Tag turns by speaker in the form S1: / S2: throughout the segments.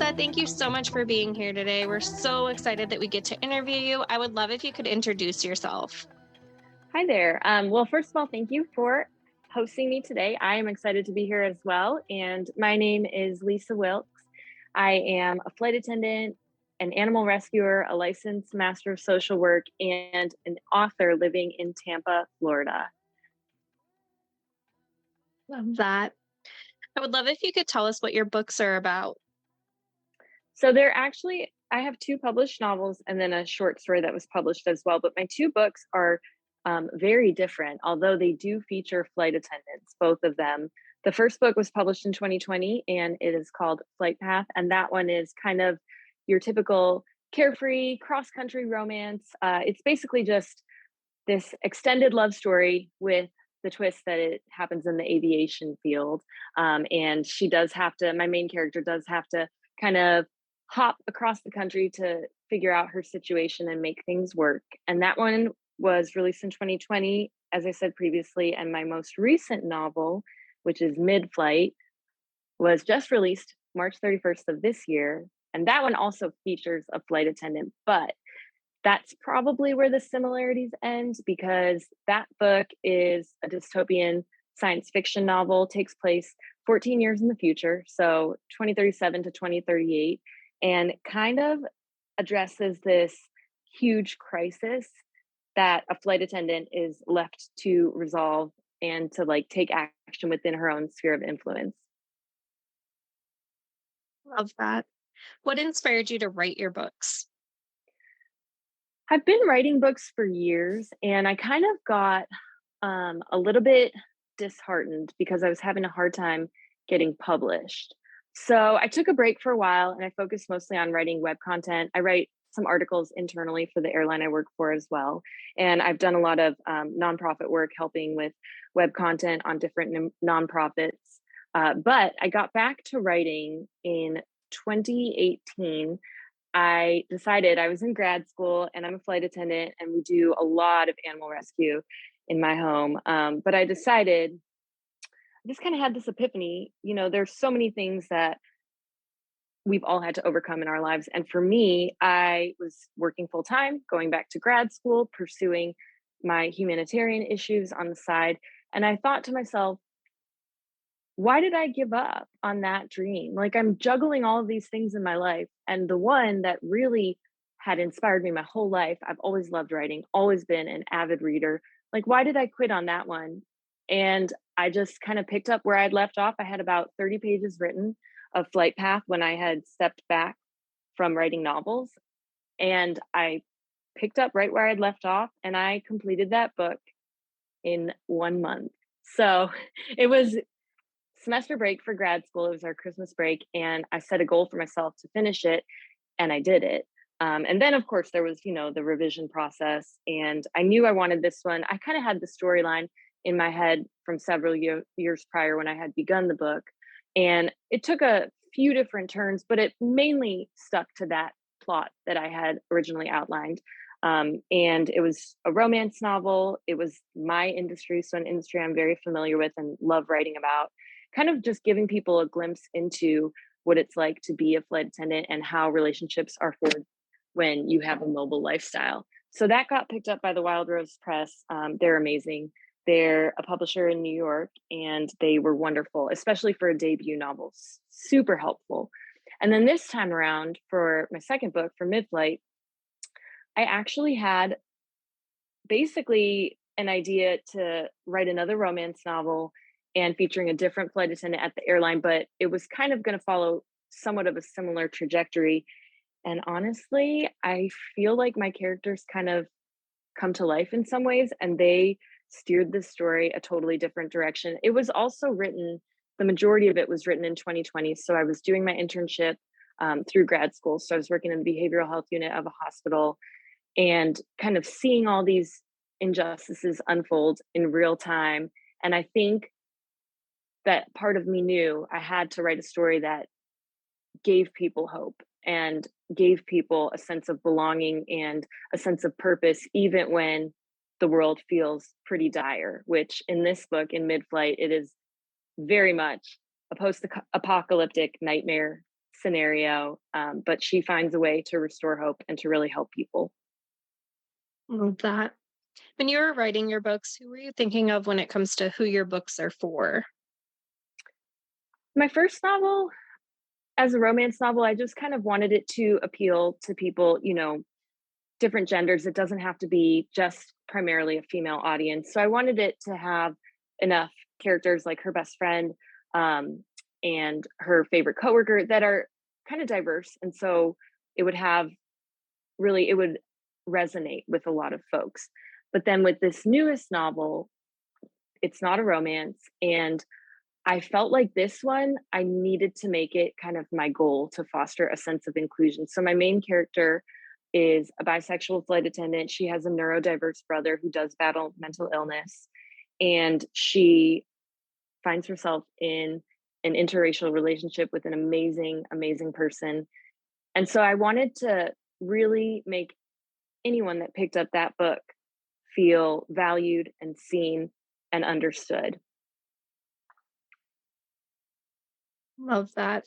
S1: Lisa, thank you so much for being here today. We're so excited that we get to interview you. I would love if you could introduce yourself.
S2: Hi there. Well, first of all, thank you for hosting me today. I am excited to be here as well. And my name is Lisa Wilkes. I am a flight attendant, an animal rescuer, a licensed master of social work, and an author living in Tampa, Florida.
S1: Love that. I would love if you could tell us what your books are about.
S2: So I have two published novels and then a short story that was published as well. But my two books are very different, although they do feature flight attendants, both of them. The first book was published in 2020 and it is called Flight Path. And that one is kind of your typical carefree cross country romance. It's basically just this extended love story with the twist that it happens in the aviation field. And my main character does have to kind of hop across the country to figure out her situation and make things work. And that one was released in 2020, as I said previously. And my most recent novel, which is Mid Flight, was just released March 31st of this year. And that one also features a flight attendant, but that's probably where the similarities end because that book is a dystopian science fiction novel, takes place 14 years in the future, so 2037 to 2038, and kind of addresses this huge crisis that a flight attendant is left to resolve and to like take action within her own sphere of influence.
S1: Love that. What inspired you to write your books?
S2: I've been writing books for years and I kind of got a little bit disheartened because I was having a hard time getting published. So I took a break for a while and I focused mostly on writing web content. I write some articles internally for the airline I work for as well. And I've done a lot of nonprofit work helping with web content on different nonprofits. But I got back to writing in 2018. I decided I was in grad school and I'm a flight attendant, and we do a lot of animal rescue in my home. But I decided, I just kind of had this epiphany. There's so many things that we've all had to overcome in our lives. And for me, I was working full time, going back to grad school, pursuing my humanitarian issues on the side. And I thought to myself, why did I give up on that dream? Like, I'm juggling all of these things in my life. And the one that really had inspired me my whole life, I've always loved writing, always been an avid reader. Like, why did I quit on that one? And I just kind of picked up where I'd left off. I had about 30 pages written of Flight Path when I had stepped back from writing novels. And I picked up right where I'd left off and I completed that book in 1 month. So it was semester break for grad school. It was our Christmas break, and I set a goal for myself to finish it, and I did it. And then, of course, there was, the revision process, and I knew I wanted this one. I kind of had the storyline in my head from several years prior when I had begun the book, and it took a few different turns, but it mainly stuck to that plot that I had originally outlined. And it was a romance novel. It was my industry, so an industry I'm very familiar with and love writing about, kind of just giving people a glimpse into what it's like to be a flight attendant and how relationships are forged when you have a mobile lifestyle. So that got picked up by the Wild Rose Press. They're amazing. They're a publisher in New York, and they were wonderful, especially for a debut novel. Super helpful. And then this time around, for my second book, for Midflight, I actually had basically an idea to write another romance novel and featuring a different flight attendant at the airline, but it was kind of going to follow somewhat of a similar trajectory. And honestly, I feel like my characters kind of come to life in some ways, and they steered this story a totally different direction. It was also written, the majority of it was written in 2020. So I was doing my internship through grad school. So I was working in the behavioral health unit of a hospital and kind of seeing all these injustices unfold in real time. And I think that part of me knew I had to write a story that gave people hope and gave people a sense of belonging and a sense of purpose, even when the world feels pretty dire, which in this book, in Mid Flight, it is very much a post apocalyptic nightmare scenario, but she finds a way to restore hope and to really help people.
S1: Love that. When you were writing your books, who were you thinking of when it comes to who your books are for?
S2: My first novel, as a romance novel, I just kind of wanted it to appeal to people, different genders. It doesn't have to be just primarily a female audience. So I wanted it to have enough characters like her best friend, um, and her favorite coworker that are kind of diverse. And so it would have it would resonate with a lot of folks. But then with this newest novel, it's not a romance. And I felt like this one, I needed to make it kind of my goal to foster a sense of inclusion. So my main character is a bisexual flight attendant. She has a neurodiverse brother who does battle mental illness. And she finds herself in an interracial relationship with an amazing, amazing person. And so I wanted to really make anyone that picked up that book feel valued and seen and understood.
S1: Love that.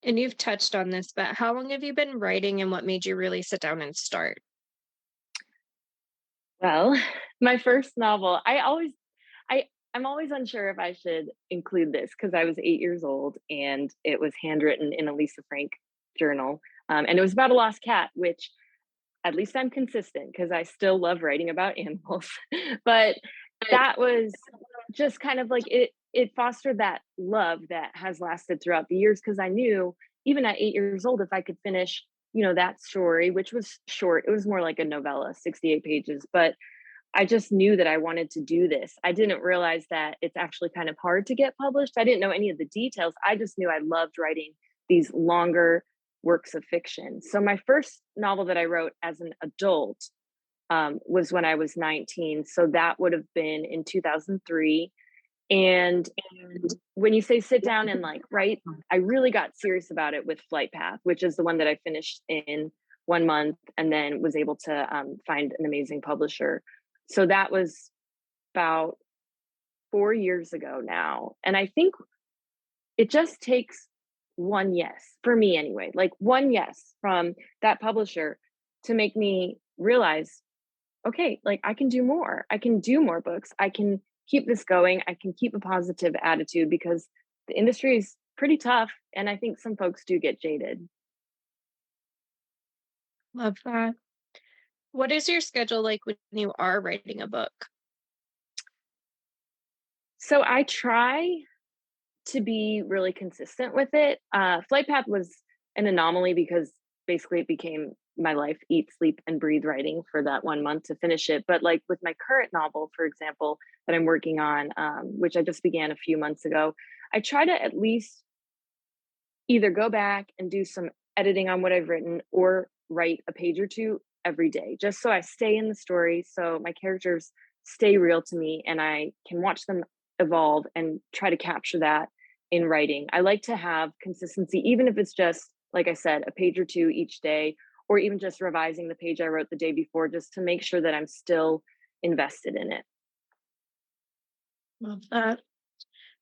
S1: And you've touched on this, but how long have you been writing and what made you really sit down and start?
S2: Well, my first novel, I'm always unsure if I should include this because I was 8 years old and it was handwritten in a Lisa Frank journal. And it was about a lost cat, which at least I'm consistent because I still love writing about animals. But that was just kind of like it fostered that love that has lasted throughout the years because I knew even at 8 years old, if I could finish, that story, which was short, it was more like a novella, 68 pages, but I just knew that I wanted to do this. I didn't realize that it's actually kind of hard to get published. I didn't know any of the details. I just knew I loved writing these longer works of fiction. So my first novel that I wrote as an adult was when I was 19. So that would have been in 2003. And when you say sit down and like write, I really got serious about it with Flight Path, which is the one that I finished in 1 month and then was able to find an amazing publisher. So that was about 4 years ago now. And I think it just takes one yes, for me anyway, like one yes from that publisher to make me realize, okay, like I can do more. I can do more books. I can keep this going. I can keep a positive attitude because the industry is pretty tough. And I think some folks do get jaded.
S1: Love that. What is your schedule like when you are writing a book?
S2: So I try to be really consistent with it. Flight Path was an anomaly because basically it became my life, eat, sleep, and breathe writing for that 1 month to finish it. But like with my current novel, for example, that I'm working on, which I just began a few months ago, I try to at least either go back and do some editing on what I've written or write a page or two every day, just so I stay in the story, so my characters stay real to me and I can watch them evolve and try to capture that in writing. I like to have consistency, even if it's just, like I said, a page or two each day, or even just revising the page I wrote the day before, just to make sure that I'm still invested in it.
S1: Love that.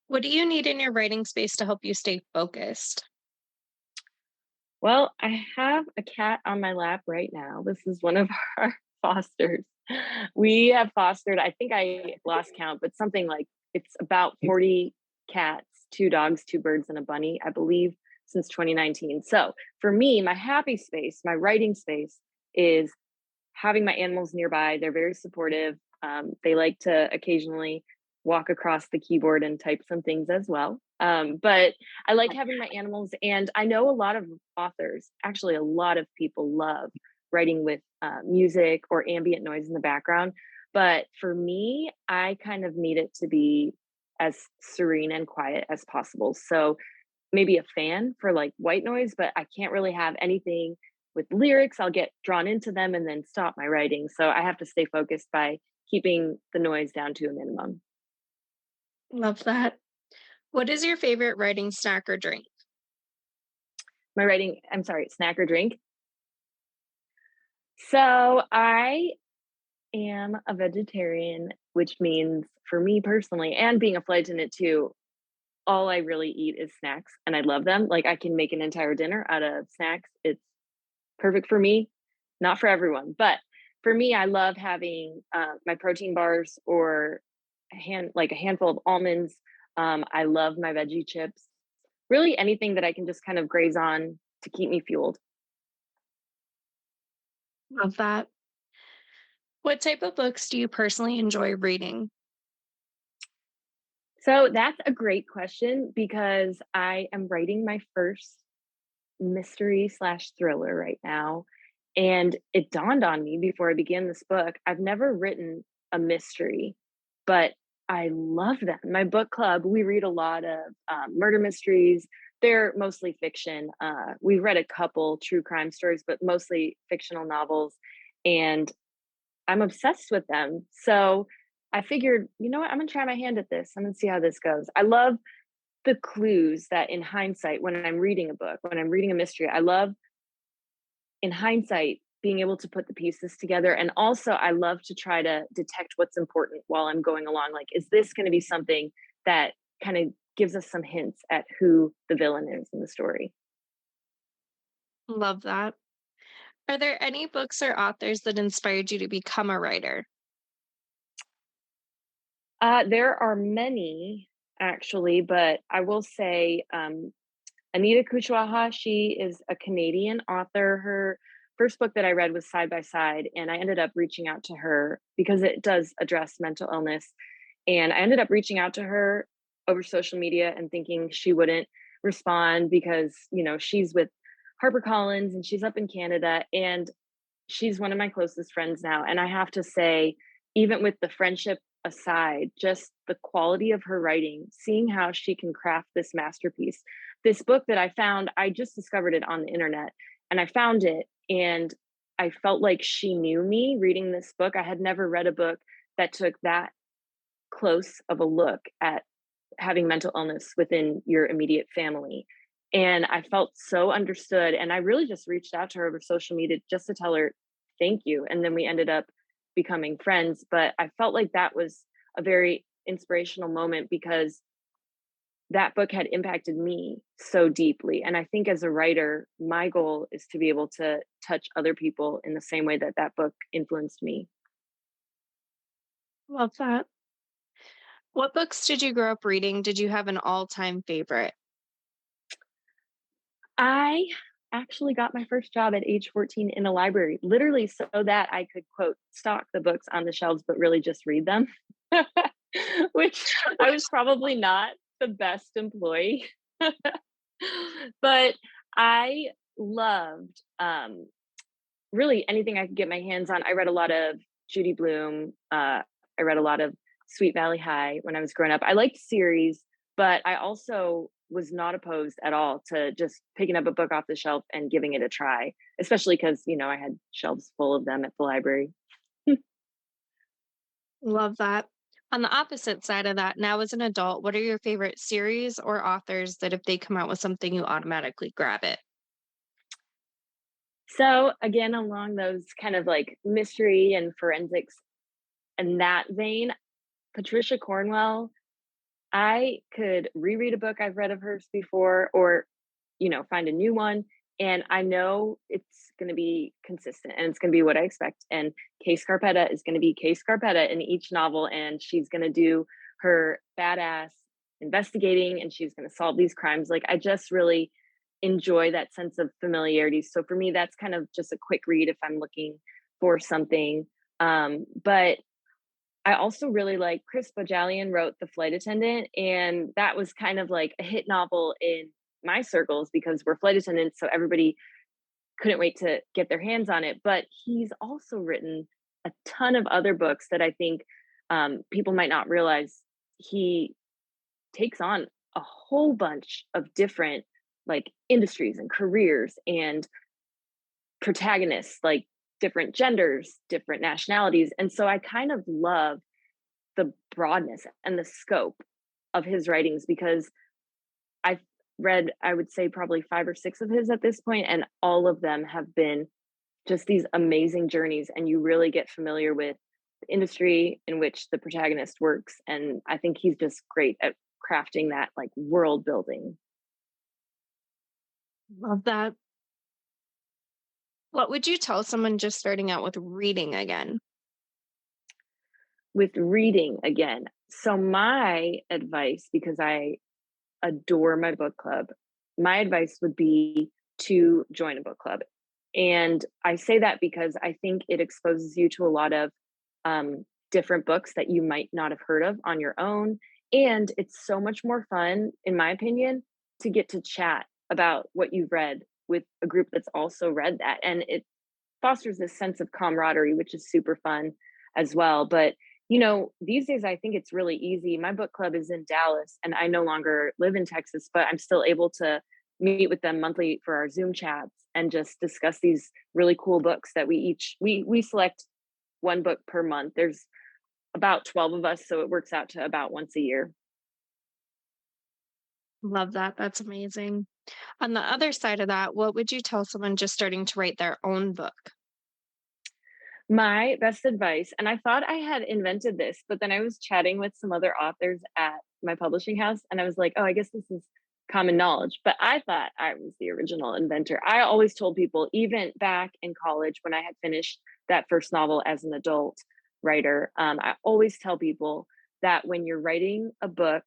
S1: What do you need in your writing space to help you stay focused?
S2: Well, I have a cat on my lap right now. This is one of our fosters. We have fostered, I think I lost count, but something like it's about 40 cats, two dogs, two birds, and a bunny, I believe, since 2019. So for me, my happy space, my writing space is having my animals nearby. They're very supportive. They like to occasionally walk across the keyboard and type some things as well. But I like having my animals, and I know a lot of authors, actually, a lot of people love writing with music or ambient noise in the background. But for me, I kind of need it to be as serene and quiet as possible. So maybe a fan for like white noise, but I can't really have anything with lyrics. I'll get drawn into them and then stop my writing. So I have to stay focused by keeping the noise down to a minimum.
S1: Love that. What is your favorite writing snack or drink?
S2: My writing, I'm sorry, snack or drink. So I am a vegetarian, which means for me personally, and being a flight attendant too, all I really eat is snacks, and I love them. Like, I can make an entire dinner out of snacks. It's perfect for me, not for everyone, but for me, I love having, my protein bars or a handful of almonds. I love my veggie chips. Really anything that I can just kind of graze on to keep me fueled.
S1: Love that. What type of books do you personally enjoy reading?
S2: So that's a great question because I am writing my first mystery slash thriller right now. And it dawned on me before I began this book. I've never written a mystery, but I love them. My book club, we read a lot of murder mysteries. They're mostly fiction. We read a couple true crime stories, but mostly fictional novels. And I'm obsessed with them. So I figured, you know what? I'm going to try my hand at this. I'm going to see how this goes. I love the clues that in hindsight, when I'm reading a book, when I'm reading a mystery, I love in hindsight being able to put the pieces together. And also, I love to try to detect what's important while I'm going along. Like, is this going to be something that kind of gives us some hints at who the villain is in the story?
S1: Love that. Are there any books or authors that inspired you to become a writer?
S2: There are many actually, but I will say Anita Kuchwaha, she is a Canadian author. Her first book that I read was Side by Side, and I ended up reaching out to her because it does address mental illness. And I ended up reaching out to her over social media and thinking she wouldn't respond because, she's with HarperCollins and she's up in Canada. And she's one of my closest friends now. And I have to say, even with the friendship aside, just the quality of her writing, seeing how she can craft this masterpiece. This book that I found, I just discovered it on the internet and I found it and I felt like she knew me reading this book. I had never read a book that took that close of a look at having mental illness within your immediate family. And I felt so understood. And I really just reached out to her over social media just to tell her thank you. And then we ended up becoming friends. But I felt like that was a very inspirational moment because that book had impacted me so deeply. And I think as a writer, my goal is to be able to touch other people in the same way that that book influenced me.
S1: Love that. What books did you grow up reading? Did you have an all-time favorite?
S2: I actually got my first job at age 14 in a library, literally so that I could quote stock the books on the shelves, but really just read them, which I was probably not the best employee. But I loved really anything I could get my hands on. I read a lot of Judy Blume. I read a lot of Sweet Valley High when I was growing up. I liked series, but I also was not opposed at all to just picking up a book off the shelf and giving it a try, especially because, I had shelves full of them at the library.
S1: Love that. On the opposite side of that, now as an adult, what are your favorite series or authors that if they come out with something, you automatically grab it?
S2: So, again, along those kind of like mystery and forensics and that vein, Patricia Cornwell, I could reread a book I've read of hers before or, find a new one. And I know it's going to be consistent and it's going to be what I expect. And Case Carpetta is going to be Case Carpetta in each novel. And she's going to do her badass investigating and she's going to solve these crimes. Like, I just really enjoy that sense of familiarity. So for me, that's kind of just a quick read if I'm looking for something. But I also really like Chris Bajalian wrote The Flight Attendant, and that was kind of like a hit novel in my circles because we're flight attendants, so everybody couldn't wait to get their hands on it. But he's also written a ton of other books that I think people might not realize. He takes on a whole bunch of different like industries and careers and protagonists, like different genders, different nationalities. And so I kind of love the broadness and the scope of his writings because I've read, I would say, probably 5 or 6 of his at this point, and all of them have been just these amazing journeys. And you really get familiar with the industry in which the protagonist works. And I think he's just great at crafting that like world building.
S1: Love that. What would you tell someone just starting out with reading again?
S2: With reading again. So my advice, because I adore my book club, my advice would be to join a book club. And I say that because I think it exposes you to a lot of different books that you might not have heard of on your own. And it's so much more fun, in my opinion, to get to chat about what you've read with a group that's also read that. And it fosters this sense of camaraderie, which is super fun as well. But these days I think it's really easy. My book club is in Dallas and I no longer live in Texas, but I'm still able to meet with them monthly for our Zoom chats and just discuss these really cool books that we select one book per month. There's about 12 of us, so it works out to about once a year.
S1: Love that. That's amazing. On the other side of that, what would you tell someone just starting to write their own book?
S2: My best advice, and I thought I had invented this, but then I was chatting with some other authors at my publishing house, and I was like, oh, I guess this is common knowledge. But I thought I was the original inventor. I always told people, even back in college when I had finished that first novel as an adult writer, I always tell people that when you're writing a book,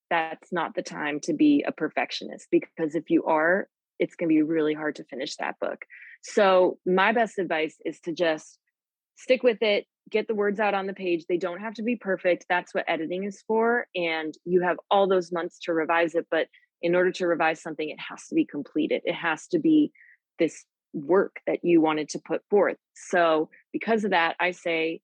S2: that's not the time to be a perfectionist because if you are, it's going to be really hard to finish that book. So, my best advice is to just stick with it, get the words out on the page. They don't have to be perfect. That's what editing is for. And you have all those months to revise it. But in order to revise something, it has to be completed, it has to be this work that you wanted to put forth. So, because of that, I say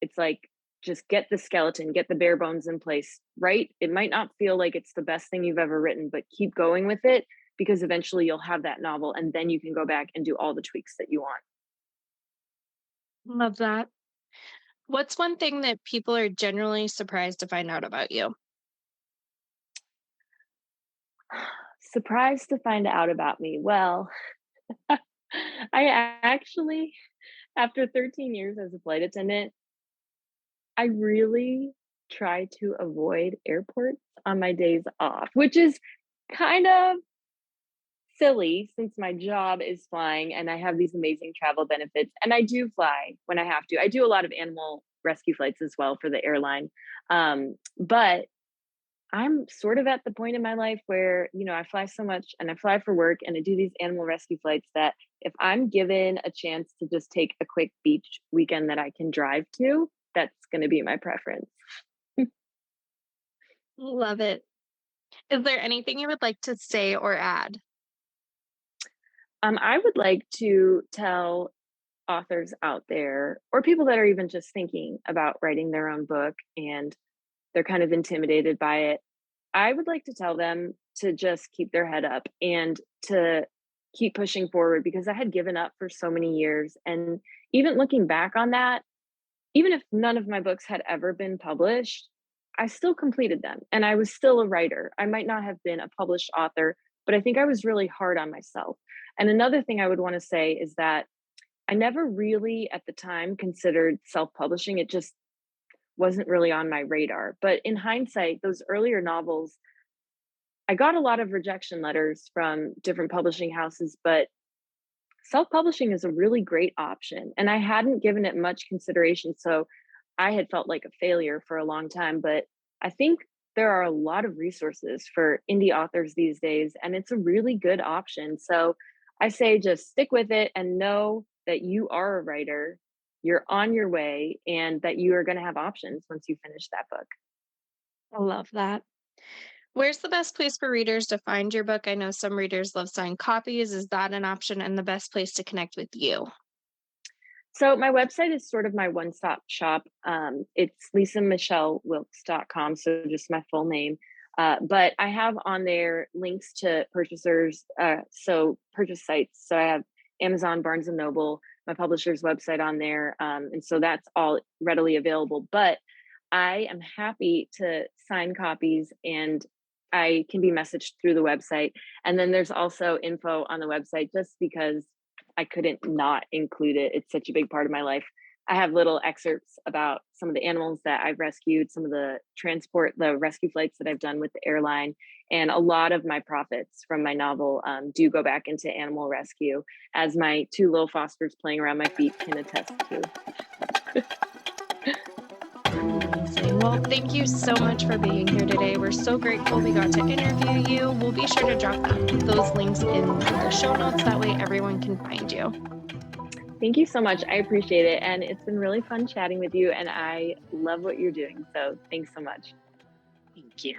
S2: it's like just get the skeleton, get the bare bones in place, right? It might not feel like it's the best thing you've ever written, but keep going with it because eventually you'll have that novel and then you can go back and do all the tweaks that you want.
S1: Love that. What's one thing that people are generally surprised to find out about you?
S2: Surprised to find out about me. Well, I actually, after 13 years as a flight attendant, I really try to avoid airports on my days off, which is kind of silly since my job is flying and I have these amazing travel benefits. And I do fly when I have to. I do a lot of animal rescue flights as well for the airline. But I'm sort of at the point in my life where, I fly so much and I fly for work and I do these animal rescue flights that if I'm given a chance to just take a quick beach weekend that I can drive to, that's going to be my preference.
S1: Love it. Is there anything you would like to say or add?
S2: I would like to tell authors out there or people that are even just thinking about writing their own book and they're kind of intimidated by it. I would like to tell them to just keep their head up and to keep pushing forward because I had given up for so many years. And even looking back on that, even if none of my books had ever been published, I still completed them and I was still a writer. I might not have been a published author, but I think I was really hard on myself. And another thing I would want to say is that I never really at the time considered self publishing. It just wasn't really on my radar. But in hindsight, those earlier novels, I got a lot of rejection letters from different publishing houses, but self publishing is a really great option. And I hadn't given it much consideration. So I had felt like a failure for a long time. But I think there are a lot of resources for indie authors these days, and it's a really good option. So I say just stick with it and know that you are a writer, you're on your way, and that you are going to have options once you finish that book.
S1: I love that. Where's the best place for readers to find your book? I know some readers love signed copies. Is that an option and the best place to connect with you?
S2: So my website is sort of my one-stop shop. It's lisamichelewilkes.com, so just my full name. But I have on there links to purchasers, so purchase sites. So I have Amazon, Barnes and Noble, my publisher's website on there, and so that's all readily available. But I am happy to sign copies, and I can be messaged through the website. And then there's also info on the website, just because I couldn't not include it. It's such a big part of my life. I have little excerpts about some of the animals that I've rescued, some of the rescue flights that I've done with the airline, and a lot of my profits from my novel do go back into animal rescue, as my two little Fosters playing around my feet can attest to.
S1: Amazing. Well, thank you so much for being here today. We're so grateful we got to interview you. We'll be sure to drop those links in the show notes. That way everyone can find you.
S2: Thank you so much. I appreciate it. And it's been really fun chatting with you. And I love what you're doing. So thanks so much.
S1: Thank you.